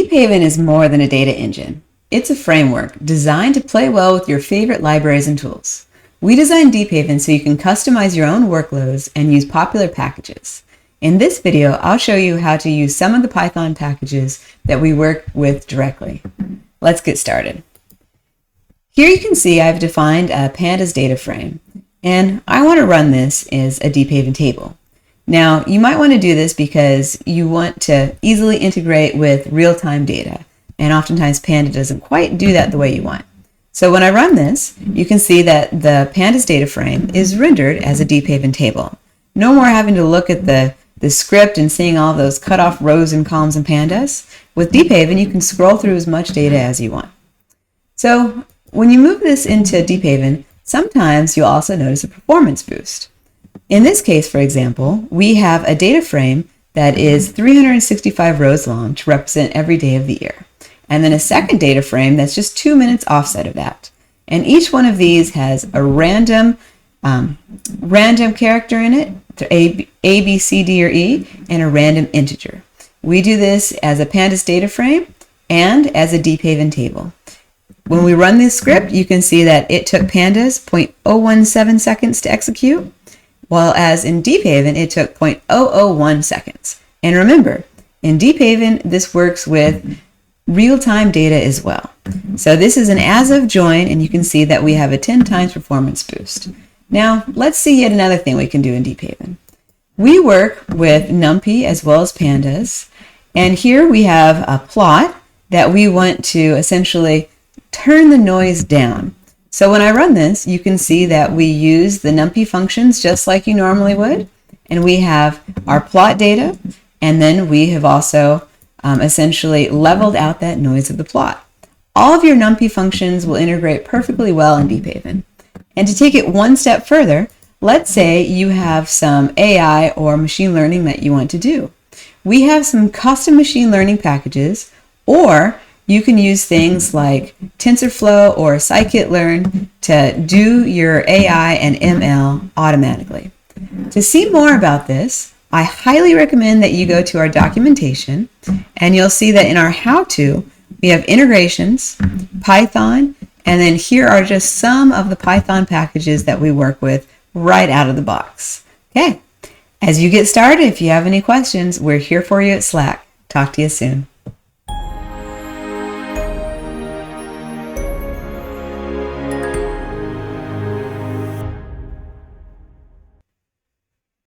Deephaven is more than a data engine. It's a framework designed to play well with your favorite libraries and tools. We designed Deephaven so you can customize your own workloads and use popular packages. In this video, I'll show you how to use some of the Python packages that we work with directly. Let's get started. Here you can see I've defined a pandas data frame, and I want to run this as a Deephaven table. Now, you might want to do this because you want to easily integrate with real-time data, and oftentimes Panda doesn't quite do that the way you want. So when I run this, you can see that the pandas data frame is rendered as a Deephaven table. No more having to look at the script and seeing all those cut off rows and columns in pandas. With Deephaven, you can scroll through as much data as you want. So when you move this into Deephaven, sometimes you'll also notice a performance boost. In this case, for example, we have a data frame that is 365 rows long to represent every day of the year. And then a second data frame that's just 2 minutes offset of that. And each one of these has a random character in it, A, B, C, D, or E, and a random integer. We do this as a pandas data frame and as a Deephaven table. When we run this script, you can see that it took pandas 0.017 seconds to execute, while as in Deephaven, it took 0.001 seconds. And remember, in Deephaven, this works with real-time data as well. So this is an as-of join, and you can see that we have a 10 times performance boost. Now, let's see yet another thing we can do in Deephaven. We work with NumPy as well as pandas, and here we have a plot that we want to essentially turn the noise down. So when I run this, you can see that we use the NumPy functions just like you normally would, and we have our plot data, and then we have also essentially leveled out that noise of the plot. All of your NumPy functions will integrate perfectly well in Deephaven. And to take it one step further, let's say you have some AI or machine learning that you want to do. We have some custom machine learning packages, or you can use things like TensorFlow or scikit-learn to do your AI and ML automatically. To see more about this, I highly recommend that you go to our documentation, and you'll see that in our how-to, we have integrations, Python, and then here are just some of the Python packages that we work with right out of the box. Okay, as you get started, if you have any questions, we're here for you at Slack. Talk to you soon.